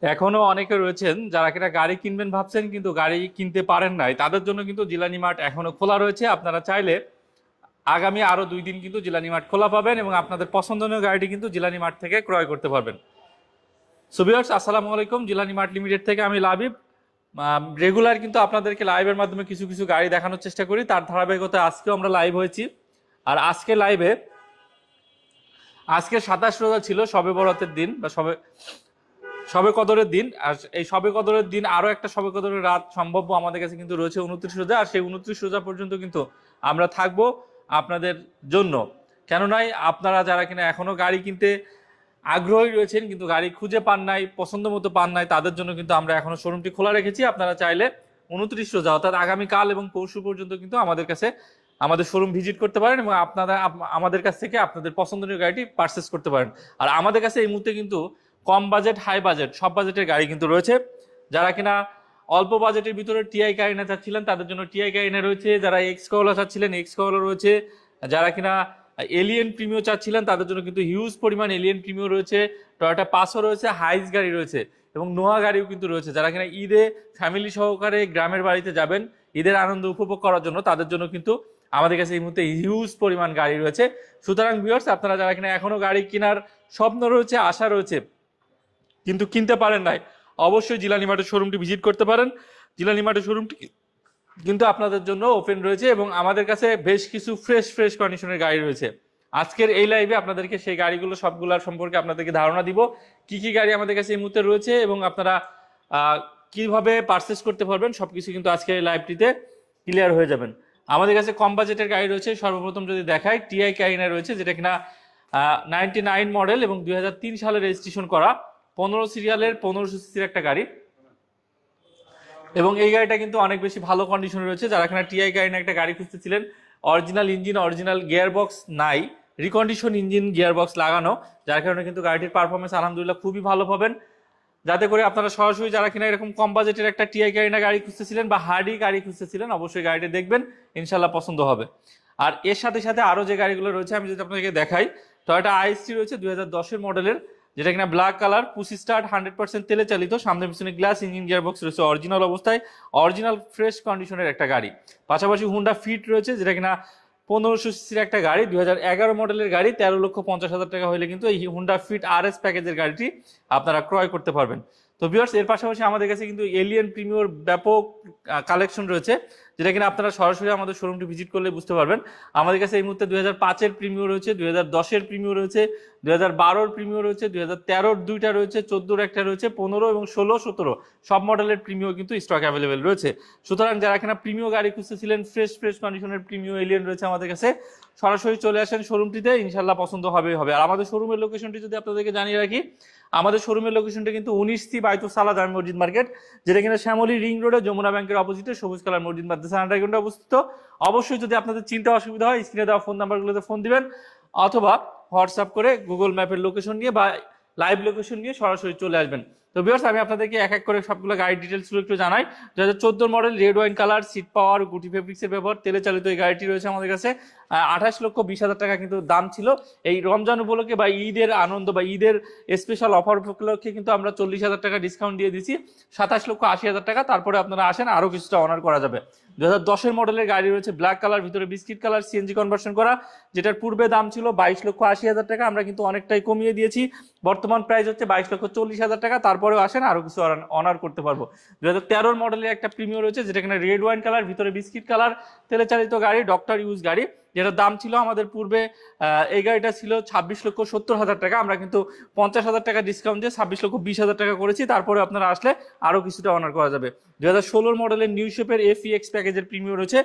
এখনো অনেকে রয়েছেন যারা কিনা গাড়ি কিনবেন ভাবছেন কিন্তু গাড়ি কিনতে পারেন নাই, তাদের জন্য কিন্তু জিলানি মার্ট এখনো খোলা রয়েছে। আপনারা চাইলে আগামী আরো 2 দিন কিন্তু জিলানি মার্ট খোলা পাবেন এবং আপনাদের পছন্দনীয় গাড়িটি কিন্তু জিলানি মার্ট থেকে ক্রয় করতে পারবেন। সো ভিউয়ার্স, আসসালামু আলাইকুম। জিলানি মার্ট লিমিটেড থেকে আমি লাবিব। রেগুলার কিন্তু আপনাদেরকে লাইভের মাধ্যমে কিছু কিছু গাড়ি দেখানোর চেষ্টা করি, তার ধারাবাহিকতায় আজকেও আমরা লাইভ হয়েছি। আর আজকে লাইভে আজকে 27 রোজা ছিল, শবে বরাতের দিন বা শবে শবে কদরের দিন। আর এই শবে কদরের দিন আরো একটা শবে কদরের রাত সম্ভাব্য আমাদের কাছে কিন্তু রয়েছে 29 রোজা। আর সেই 29 রোজা পর্যন্ত কিন্তু আমরা থাকবো আপনাদের জন্য। কেন নয়, আপনারা যারা কিনা এখনো গাড়ি কিনতে আগ্রহী রয়েছেন কিন্তু গাড়ি খুঁজে পান নাই, পছন্দ মতো পান নাই, তাদের জন্য কিন্তু আমরা এখনো শোরুমটি খোলা রেখেছি। আপনারা চাইলে 29 রোজা অর্থাৎ আগামীকাল এবং পরশু পর্যন্ত কিন্তু আমাদের কাছে আমাদের শোরুম ভিজিট করতে পারেন এবং আপনারা আমাদের কাছ থেকে আপনাদের পছন্দনীয় গাড়িটি পারচেস করতে পারেন। আর আমাদের কাছে এই মুহূর্তে কিন্তু কম বাজেট, হাই বাজেট সব বাজেটের গাড়ি কিন্তু রয়েছে। যারা কিনা অল্প বাজেটের ভিতরে টিআই কারিনা চাচ্ছিলেন তাদের জন্য টিআই কারিনা রয়েছে, যারা এক্স করলা চাচ্ছিলেন এক্স করলা রয়েছে, যারা কিনা এলিয়েন প্রিমিও চাচ্ছিলেন তাদের জন্য কিন্তু হিউজ পরিমাণ এলিয়েন প্রিমিও রয়েছে, টয়োটা পাসও রয়েছে, হাইস গাড়ি রয়েছে এবং নোয়া গাড়িও কিন্তু রয়েছে। যারা কিনা ঈদে ফ্যামিলি সহকারে গ্রামের বাড়িতে যাবেন ঈদের আনন্দ উপভোগ করার জন্য, তাদের জন্য কিন্তু আমাদের কাছে এই মুহূর্তে হিউজ পরিমাণ গাড়ি রয়েছে। সুতরাং ভিউয়ার্স, আপনারা যারা কিনা এখনো গাড়ি কেনার স্বপ্ন রয়েছে, আশা রয়েছে কিন্তু কিনতে পারেন নাই, অবশ্যই জিলানি মার্টের শোরুমটি ভিজিট করতে পারেন। জিলানি মার্টের শোরুমটি কিন্তু আপনাদের জন্য ওপেন রয়েছে এবং আমাদের কাছে বেশ কিছু ফ্রেশ ফ্রেশ কন্ডিশনের গাড়ি রয়েছে। আজকের এই লাইভে আপনাদেরকে সেই গাড়িগুলো সবগুলোর সম্পর্কে আপনাদেরকে ধারণা দিব, কি কি গাড়ি আমাদের কাছে এই মুহূর্তে রয়েছে এবং আপনারা কিভাবে পারচেস করতে পারবেন, সবকিছু কিন্তু আজকের এই লাইভটিতে ক্লিয়ার হয়ে যাবেন। আমাদের কাছে কম বাজেটের গাড়ি রয়েছে। সর্বপ্রথম যদি দেখাই, টিআই কারিনা রয়েছে, যেটা কিনা 99 মডেল এবং 2003 সালে রেজিস্ট্রেশন করা, 15 সিরিয়ালের 1500 সিসির একটা গাড়ি এবং এই গাড়িটা কিন্তু অনেক বেশি ভালো কন্ডিশনে রয়েছে। যারা এখানে টিআই গাড়ি একটা গাড়ি খুঁজতেছিলেন, original engine, original gear box নাই, রিকন্ডিশন ইঞ্জিন গিয়ার বক্স লাগানো, যার কারণে কিন্তু গাড়িটির পারফরমেন্স আলহামদুলিল্লাহ খুবই ভালো পাবেন। যাতে করে আপনারা সরাসরি যারা কিনা এরকম কম বাজেটের একটা টিআই গাড়ি গাড়ি খুঁজতেছিলেন বা হার্ডি গাড়ি খুঁজতেছিলেন, অবশ্যই গাড়িটা দেখবেন, ইনশাল্লাহ পছন্দ হবে। আর এর সাথে সাথে আরো যে গাড়িগুলো রয়েছে আমি যদি আপনাদেরকে দেখাই, টয়োটা আইএসটি রয়েছে 2010 মডেলের, যেটা কিনা ব্ল্যাক কালার, পুশি স্টার্ট, 100% তেলে চালিত, সামনে পিছনে গ্লাস, ইঞ্জিন গিয়ার বক্স রয়েছে অরিজিনাল অবস্থায়, অরিজিনাল ফ্রেশ কন্ডিশনের একটা গাড়ি। পাশাপাশি হুন্ডা ফিট রয়েছে, যেটা কিনা 1500 সিসির একটা গাড়ি, 2011 মডেলের গাড়ি, 13,50,000 টাকা হলে কিন্তু এই হুন্ডা ফিট আরএস প্যাকেজের গাড়িটি আপনারা ক্রয় করতে পারবেন। তো ভিউয়ার্স, এর পাশাপাশি আমাদের কাছে কিন্তু এলিয়েন প্রিমিয়র ব্যাপক কালেকশন রয়েছে, যেটা কিনা আপনারা সরাসরি আমাদের শোরুমটি ভিজিট করলে বুঝতে পারবেন। আমাদের কাছে এই মুহূর্তে 2005-এর প্রিমিয়র রয়েছে, 2010-এর প্রিমিয়র রয়েছে, 2012-র প্রিমিয়র রয়েছে, 2013-র দুইটা রয়েছে, 14-র একটা রয়েছে, 15 এবং 16, 17 সব মডেলের প্রিমিয়র কিন্তু স্টক অ্যাভেলেবেল রয়েছে। সুতরাং যারা এখানে প্রিমিয় গাড়ি খুঁজতেছিলেন, ফ্রেশ ফ্রেশ কন্ডিশনের প্রিমিয় এলিয়েন রয়েছে আমাদের কাছে, সরাসরি চলে আসেন শোরুমটিতে, ইনশাল্লাহ পছন্দ হবেই হবে। আর আমাদের শোরুমের লোকেশনটি যদি আপনাদেরকে জানিয়ে রাখি, আমাদের শোরুমের লোকেশনটা কিন্তু 19 বাইতুস সালাহ জামে মসজিদ মার্কেট, যেটা কিনা শ্যামলী রিং রোডে যমুনা ব্যাংকের অপোজিটে সবুজ কালার মসজিদ মাদ্রাসা আন্ডারগ্রাউন্ডে অবস্থিত। অবশ্যই যদি আপনাদের চিন্তা অসুবিধা হয়, স্ক্রিনে দেওয়া ফোন নাম্বারগুলোতে ফোন দিবেন অথবা হোয়াটসঅ্যাপ করে গুগল ম্যাপের লোকেশন নিয়ে বা লাইভ লোকেশন নিয়ে সরাসরি চলে আসবেন। তো ভিউয়ার্স, আমি আপনাদেরকে এক এক করে সবগুলো গাড়ির ডিটেলসগুলো একটু জানাই। 2014 model, red wine colour, seat power, গুটি ফেব্রিক্সের ব্যবহার, তেলে চালিত এই গাড়িটি রয়েছে আমাদের কাছে। 28,20,000 টাকা কিন্তু দাম ছিল। এই রমজান উপলক্ষে বা ঈদের আনন্দ বা ঈদের স্পেশাল অফার উপলক্ষে কিন্তু আমরা 40,000 টাকা ডিসকাউন্ট দিয়ে দিচ্ছি, 27,80,000 টাকা। তারপরে আপনারা আসেন, আরো কিছুটা অনার করা যাবে। 2010-এর মডেলের গাড়ি রয়েছে, ব্ল্যাক কালার, ভিতরে বিস্কিট কালার, সিএনজি কনভার্সন করা, যেটার পূর্বে দাম ছিল 22,80,000 টাকা, আমরা কিন্তু অনেকটাই কমিয়ে দিয়েছি। বর্তমান প্রাইস হচ্ছে 22,40,000 টাকা। তারপরেও আসেন, আরো কিছু অনার করতে পারবো। 2013 মডেলের একটা প্রিমিয়ার রয়েছে, যেটা কিনা রেড ওয়াইন কালার, ভিতরে বিস্কিট কালার, তেলে চালিত গাড়ি, ডক্টর ইউজ গাড়ি, যেটার দাম ছিল আমাদের পূর্বে এই গাড়িটা ছিল 26,70,000 টাকা, আমরা কিন্তু 50,000 টাকা ডিসকাউন্ট দিয়ে 26,20,000 টাকা করেছি। তারপরে আপনারা আসলে আরো কিছুটা অনার করা যাবে। 2016 মডেলের নিউ শেপের এফইএক্স প্যাকেজের প্রিমিয়ার রয়েছে,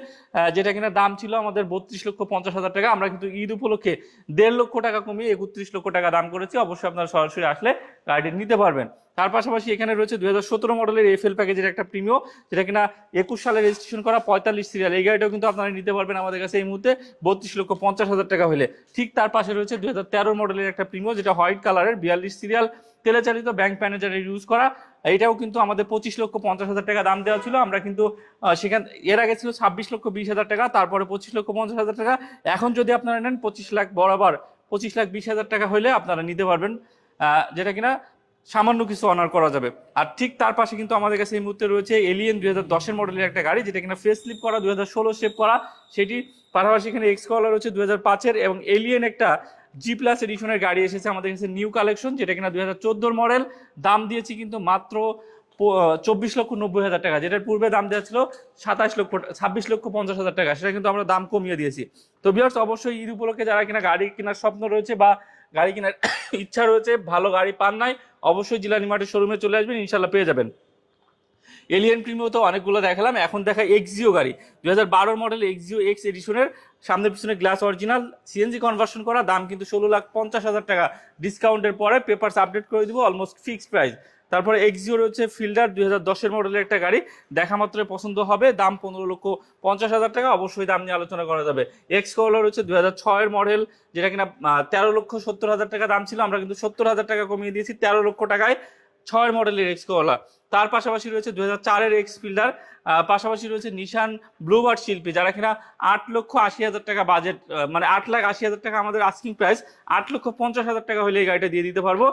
যেটা কিনা দাম ছিল আমাদের 32,50,000 টাকা, আমরা কিন্তু ঈদ উপলক্ষে 1.5 লক্ষ টাকা কমিয়ে 31 লক্ষ টাকা দাম করেছি। অবশ্যই আপনারা সরাসরি আসলে গাড়িটি নিতে পারবেন। তার পাশাপাশি এখানে রয়েছে 2017 মডেলের এফএল প্যাকেজের একটা প্রিমিয়ার, যেটা কিনা 21 সালে রেজিস্ট্রেশন করা, 45 সিরিয়াল, এই গাড়িটাও কিন্তু আপনারা নিতে পারবেন আমাদের কাছে এই মুহূর্তে 32,50,000 টাকা হলে। ঠিক তার পাশে রয়েছে 2013 মডেলের একটা প্রিমিয়ার, যেটা হোয়াইট কালারের, 42 সিরিয়াল, তেলে চালিত, ব্যাংক ম্যানেজারের ইউজ করা, এইটাও কিন্তু আমাদের 25,50,000 টাকা দাম দেওয়া ছিল। আমরা কিন্তু সেখান এর আগে ছিল 26,20,000 টাকা, তারপরে 25,50,000 টাকা। এখন যদি আপনারা নেন 25 লাখ বরাবর 25,20,000 টাকা হলে আপনারা নিতে পারবেন, যেটা কিনা সামান্য কিছু অনার করা যাবে। আর ঠিক তার পাশে কিন্তু আমাদের কাছে এই মুহূর্তে রয়েছে এলিয়েন 2010-এর মডেলের একটা গাড়ি, যেটা কিনা ফেস লিপ করা, 2016 শেপ করা সেটি। পাশাপাশি এখানে এক্স কলার রয়েছে 2005-এর, এবং এলিয়েন একটা জি প্লাস এডিশনের গাড়ি এসেছে আমাদের কাছে, নিউ কালেকশন, যেটা কিনা 2014 মডেল। দাম দিয়েছি কিন্তু মাত্র 24,90,000 টাকা, যেটার পূর্বে দাম দেওয়া ছিল 26,50,000 টাকা, সেটা কিন্তু আমরা দাম কমিয়ে দিয়েছি। তো ভিউয়ার্স, অবশ্যই ঈদ উপলক্ষে যারা কিনা গাড়ি কেনার স্বপ্ন রয়েছে বা গাড়ি কেনার ইচ্ছা রয়েছে, ভালো গাড়ি পান নাই, অবশ্যই জিলানি মার্টের শোরুমে চলে আসবেন, ইনশাল্লাহ পেয়ে যাবেন। এলিয়ান প্রিমিও তো অনেকগুলো দেখালাম, এখন দেখায় এক্সিও গাড়ি। 2012 মডেল এক্সিও এক্স এডিশনের, সামনে পিছনে গ্লাস অরিজিনাল, সিএনজি কনভার্সন করা, দাম কিন্তু 16,50,000 টাকা, ডিসকাউন্টের পরে পেপারস আপডেট করে দিব, অলমোস্ট ফিক্সড প্রাইস। তারপরে এক্সিও রয়েছে ফিল্ডার, 2010-এর মডেলের একটা গাড়ি, দেখা মাত্র পছন্দ হবে, দাম 15,50,000 টাকা, অবশ্যই দাম নিয়ে আলোচনা করা যাবে। এক্স কলার রয়েছে 2006-এর মডেল, যেটা কিনা 13,70,000 টাকা দাম ছিল, আমরা কিন্তু 70,000 টাকা কমিয়ে দিয়েছি 13 লক্ষ টাকায়, 6 মডেলের এক্স কলা। তার পাশাপাশি রয়েছে 2004-এর এক্স ফিল্ডার, পাশাপাশি রয়েছে নিশান ব্লুবার্ড শিল্পী, যারা কিনা 8,80,000 টাকা বাজেট, মানে 8,80,000 টাকা আমাদের আস্কিং প্রাইস, 8,50,000 টাকা হলে এই গাড়িটা দিয়ে দিতে পারবো।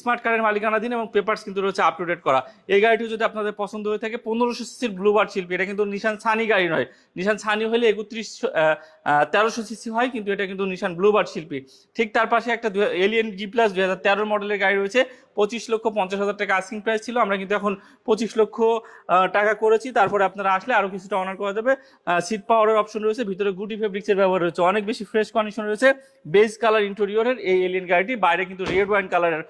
স্মার্ট কার্ডের মালিকানা দিন এবং পেপারস কিন্তু রয়েছে আপ টু ডেট করা। এই গাড়িটি যদি আপনাদের পছন্দ হয়ে থাকে, 1500 সিসির ব্লুবার্ড শিল্পী, এটা কিন্তু নিশান সানি গাড়ি নয়। নিশান সানি হলে 1300 সিসি হয়, কিন্তু এটা কিন্তু নিশান ব্লুবার্ড শিল্পী। ঠিক তার পাশে একটা এলিয়েন জি প্লাস 2013 মডেলের গাড়ি রয়েছে, 25,50,000 টাকা আস্কিং প্রাইস ছিল, আমরা কিন্তু এখন 25 লক্ষ টাকা করেছি। তারপরে আপনারা আসলে আরো কিছুটা অনার করা যাবে। সিট পাওয়ারের অপশন রয়েছে, ভিতরে গুটি ফেব্রিক্সের ব্যবহার রয়েছে, অনেক বেশি ফ্রেশ কন্ডিশন রয়েছে। বেজ কালার ইন্টেরিয়রের এই এলিয়েন গাড়িটি, বাইরে কিন্তু রেড ওয়াইন কালারের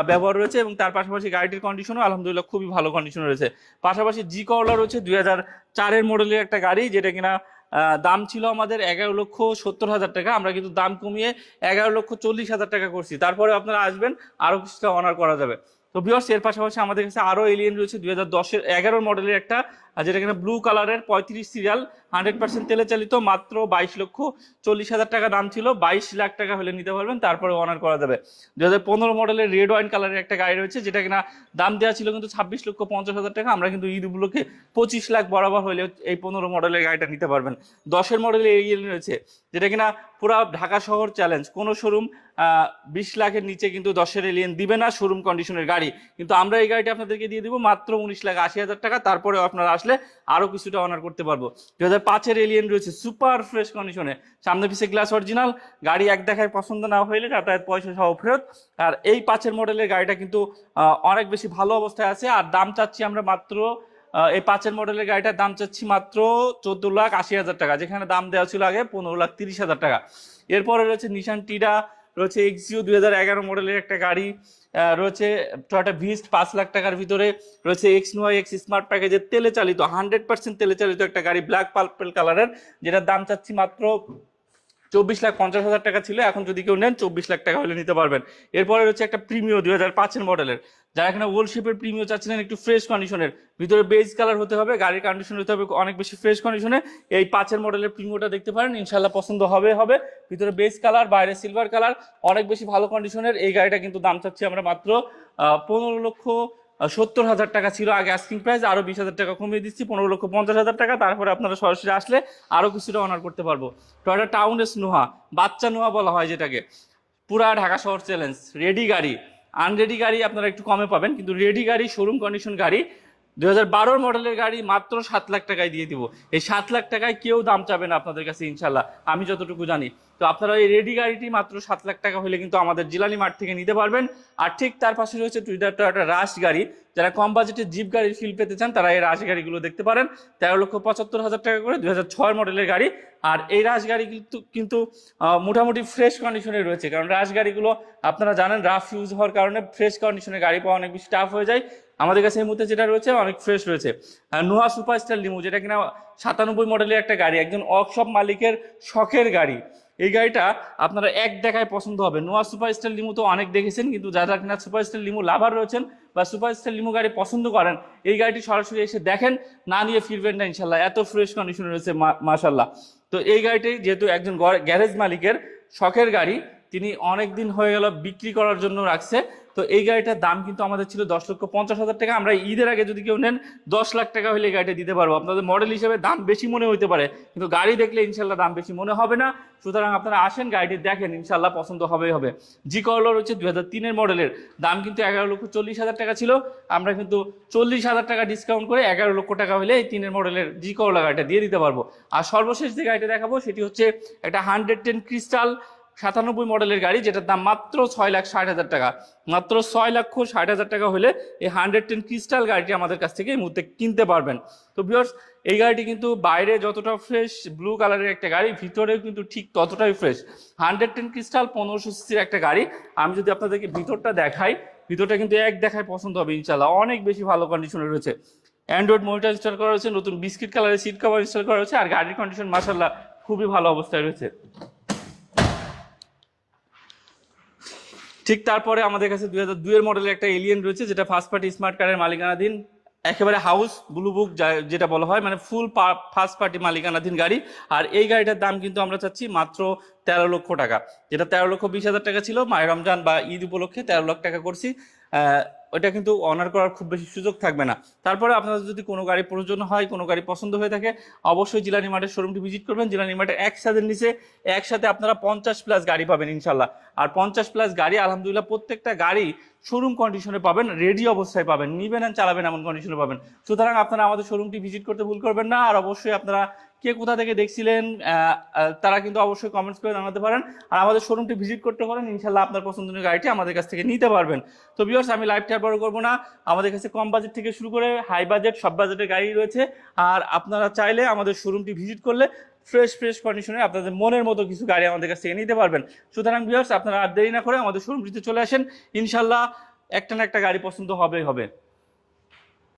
ব্যবহার রয়েছে, এবং তার পাশাপাশি গাড়িটির কন্ডিশনও আলহামদুলিল্লাহ খুবই ভালো কন্ডিশন রয়েছে। পাশাপাশি জি করলা রয়েছে 2004-এর মডেলের একটা গাড়ি, যেটা কিনা দাম ছিল আমাদের 11,70,000 টাকা, আমরা কিন্তু দাম কমিয়ে 11,40,000 টাকা করছি। তারপরে আপনারা আসবেন, আরো কিছুটা অনার করা যাবে। তো ভিউয়ার্স, এর পাশাপাশি আমাদের কাছে আরো এলিয়েন রয়েছে 2011 মডেলের একটা, যেটা কিনা ব্লু কালারের 35 সিরিয়াল, 100% তেলে চালিত, মাত্র 22,40,000 টাকা দাম ছিল, 22 লাখ টাকা হলে নিতে পারবেন, তারপরে অনার করা যাবে। 2015 মডেলের রেড ওয়াইন কালারের একটা গাড়ি রয়েছে, যেটা কিনা দাম দেওয়া ছিল কিন্তু 26,50,000 টাকা, আমরা কিন্তু ঈদ উপলক্ষে 25 লাখ বরাবর হলে এই 15 মডেলের গাড়িটা নিতে পারবেন। 10-এর মডেলের এলিয়েন রয়েছে, যেটা কিনা পুরো ঢাকা শহর চ্যালেঞ্জ, কোনো শোরুম 20 লাখের নিচে কিন্তু 10-এর এলিয়েন দিবে না শোরুম কন্ডিশনের গাড়ি, কিন্তু আমরা এই গাড়িটা আপনাদেরকে দিয়ে দিব মাত্র 19,80,000 টাকা, তারপরেও আপনারা আসলে আরো কিছুটা অনার করতে পারবো। 2005-এর এলিয়েন রয়েছে সুপার ফ্রেশ কন্ডিশনে, সামনে পিছে গ্লাস অরিজিনাল, গাড়ি এক দেখায় পছন্দ না হইলে যাতায়াত পয়সা সহ ফেরত। আর এই 5-এর মডেলের গাড়িটা কিন্তু অনেক বেশি ভালো অবস্থায় আছে, আর দাম চাচ্ছি আমরা মাত্র, এই 5-এর মডেলের গাড়িটার দাম চাচ্ছি মাত্র 14,80,000 টাকা, যেখানে দাম দেওয়া ছিল আগে 15,30,000 টাকা। এরপরে রয়েছে নিশান টিডা রয়েছে, এক্সিও 2011 মডেলের একটা গাড়ি রয়েছে, টয়োটা ভিস্ট 5 লাখ টাকার ভিতরে রয়েছে, এক্স নোয়া এক্স স্মার্ট প্যাকেজের তেলে চালিত 100% তেলে চালিত একটা গাড়ি, ব্ল্যাক পার্পল কালারের, যেটার দাম চাচ্ছি মাত্র 24,50,000 টাকা ছিল, এখন যদি কেউ নেন 24 লাখ টাকা হলে নিতে পারবেন। এরপরে রয়েছে একটা প্রিমিও 2005-এর মডেলের, যারা এখানে ওল্ড শেপের প্রিমিও চাচ্ছিলেন একটু ফ্রেশ কন্ডিশনের, ভিতরে বেজ কালার হতে হবে, গাড়ির কন্ডিশন হতে হবে অনেক বেশি ফ্রেশ কন্ডিশনে, এই 5-এর মডেলের প্রিমিওটা দেখতে পারেন, ইনশাল্লাহ পছন্দ হবে। ভিতরে বেজ কালার, বাইরে সিলভার কালার, অনেক বেশি ভালো কন্ডিশনের এই গাড়িটা, কিন্তু দাম চাচ্ছি আমরা মাত্র 15,70,000 টাকা ছিল আগে আস্কিং প্রাইস, আরো 20,000 টাকা কমিয়ে দিচ্ছি, 15,50,000 টাকা, তারপরে আপনারা সরাসরি আসলে আরো কিছুটা অনার করতে পারবো। টয়োটা টাউন এস নোহা, বাচ্চা নোহা বলা হয় যেটাকে, পুরা ঢাকা শহর চ্যালেঞ্জ, রেডি গাড়ি, আনরেডি গাড়ি আপনারা একটু কমে পাবেন, কিন্তু রেডি গাড়ি, শোরুম কন্ডিশন গাড়ি, 2012 মডেলের গাড়ি মাত্র 7 লাখ টাকায় দিয়ে দিব। এই 7 লাখ টাকায় কেউ দাম চাবে না আপনাদের কাছে ইনশাল্লাহ, আমি যতটুকু জানি। তো আপনারা এই রেডি গাড়িটি মাত্র 7 লাখ টাকা হলে কিন্তু আমাদের জিলানি মার্ট থেকে নিতে পারবেন। আর ঠিক তার পাশে রয়েছে টয়োটা রাশ গাড়ি, যারা কম বাজেটের জিপ গাড়ির ফিল পেতে চান তারা এই রাশ গাড়িগুলো দেখতে পারেন, 13,75,000 টাকা করে, 2006 মডেলের গাড়ি। আর এই রাশ গাড়ি কিন্তু মোটামুটি ফ্রেশ কন্ডিশনে রয়েছে, কারণ রাশ গাড়িগুলো আপনারা জানেন রাফ ইউজ হওয়ার কারণে ফ্রেশ কন্ডিশনের গাড়ি পাওয়া অনেক বেশি টাফ হয়ে যায়। আমাদের কাছে এই মুহূর্তে যেটা রয়েছে অনেক ফ্রেশ রয়েছে। নোহা সুপারস্টার লিমু, যেটা কিনা 97 মডেলের একটা গাড়ি, একজন ওয়ার্কশপ মালিকের শখের গাড়ি, এই গাড়িটা আপনারা এক দেখায় পছন্দ হবে। নোয়া সুপারস্টার লিমু তো অনেক দেখেছেন, কিন্তু যারা কিনা সুপারস্টার লিমু লাভার রয়েছেন বা সুপারস্টার লিমু গাড়ি পছন্দ করেন, এই গাড়িটি সরাসরি এসে দেখেন, না নিয়ে ফিরবেন না ইনশাল্লাহ, এত ফ্রেশ কন্ডিশনে রয়েছে মাশাল্লাহ। তো এই গাড়িটি যেহেতু একজন গ্যারেজ মালিকের শখের গাড়ি, তিনি অনেক দিন হয়ে গেল বিক্রি করার জন্য রাখছে, তো তো এই গাড়িটার দাম কিন্তু আমাদের ছিল 10,50,000 টাকা। আমরা ঈদের আগে যদি কেউ নেন 10 লাখ টাকা হলে এই গাড়িটা দিতে পারবো। আপনাদের মডেল হিসেবে দাম বেশি মনে হতে পারে, কিন্তু গাড়ি দেখলে ইনশাল্লাহ দাম বেশি মনে হবে না। সুতরাং আপনারা আসেন, গাড়িটি দেখেন, ইনশাল্লাহ পছন্দ হবেই হবে। জি করলা হচ্ছে 2003-এর মডেলের, দাম কিন্তু 11,40,000 টাকা ছিল। আমরা কিন্তু 40,000 টাকা ডিসকাউন্ট করে 11 লক্ষ টাকা হলে এই 3-এর মডেলের জি করলা গাড়িটা দিয়ে দিতে পারবো। আর সর্বশেষ যে গাড়িটা দেখাবো সেটি হচ্ছে একটা 110 ক্রিস্টাল 97 মডেলের গাড়ি, যেটার দাম মাত্র 6,60,000 টাকা। মাত্র 6,60,000 টাকা হলে এই 110 ক্রিস্টাল গাড়িটি আমাদের কাছ থেকে এই মুহূর্তে কিনতে পারবেন। তো ভিউয়ার্স, এই গাড়িটি কিন্তু বাইরে যতটা ফ্রেশ ব্লু কালারের একটা গাড়ি, ভিতরেও কিন্তু ঠিক ততটাই ফ্রেশ। 110 ক্রিস্টাল 1500 সিসির একটা গাড়ি। আমি যদি আপনাদেরকে ভিতরটা দেখাই, ভিতরটা কিন্তু এক দেখায় পছন্দ হবে ইনশাল্লাহ, অনেক বেশি ভালো কন্ডিশনে রয়েছে। অ্যান্ড্রয়েড মনিটর ইনস্টল করা রয়েছে, নতুন বিস্কিট কালারের সিট কভার ইনস্টল করা রয়েছে, আর গাড়ির কন্ডিশন মাশাআল্লাহ খুবই ভালো অবস্থায় রয়েছে। ঠিক তারপরে আমাদের কাছে 2002-এর মডেলের একটা এলিয়েন রয়েছে, যেটা ফার্স্ট পার্টি স্মার্ট কারের মালিকানাধীন, একেবারে হাউস ব্লু বুক যেটা বলা হয়, মানে ফুল ফার্স্ট পার্টি মালিকানাধীন গাড়ি। আর এই গাড়িটার দাম কিন্তু আমরা চাচ্ছি মাত্র 13 লক্ষ টাকা, যেটা 13,20,000 টাকা ছিল। মাহে রমজান বা ঈদ উপলক্ষে 13 লাখ টাকা করছি। ওইটা কিন্তু অনার করার খুব বেশি সুযোগ থাকবে না। তারপরে আপনাদের যদি কোনো গাড়ি প্রয়োজন হয়, কোনো গাড়ি পছন্দ হয়ে থাকে, অবশ্যই জিলানি মার্টের শোরুমটি ভিজিট করবেন। জিলানি মার্টের একসাথে নিচে একসাথে আপনারা 50+ গাড়ি পাবেন ইনশাল্লাহ। আর 50+ গাড়ি আলহামদুলিল্লাহ প্রত্যেকটা গাড়ি শোরুম কন্ডিশনে পাবেন, রেডি অবস্থায় পাবেন, নিবেন আর চালাবেন এমন কন্ডিশনে পাবেন। সুতরাং আপনারা আমাদের শোরুমটি ভিজিট করতে ভুল করবেন না। আর অবশ্যই আপনারা কে কোথা থেকে দেখছিলেন তারা কিন্তু অবশ্যই কমেন্টস করে জানাতে পারেন। আর আমাদের শোরুমটি ভিজিট করতে পারেন, ইনশাল্লাহ আপনার পছন্দের গাড়িটি আমাদের কাছ থেকে নিতে পারবেন। তো ভিউয়ার্স, আমি লাইভটা আর বড় করবো না। আমাদের কাছে কম বাজেট থেকে শুরু করে হাই বাজেট সব বাজেটের গাড়ি রয়েছে। আর আপনারা চাইলে আমাদের শোরুমটি ভিজিট করলে ফ্রেশ কন্ডিশনে আপনাদের মনের মতো কিছু গাড়ি আমাদের কাছ থেকে নিতে পারবেন। সুতরাং ভিউয়ার্স, আপনারা আর দেরি না করে আমাদের শোরুমটিতে চলে আসেন, ইনশাল্লাহ একটা না একটা গাড়ি পছন্দ হবেই হবে।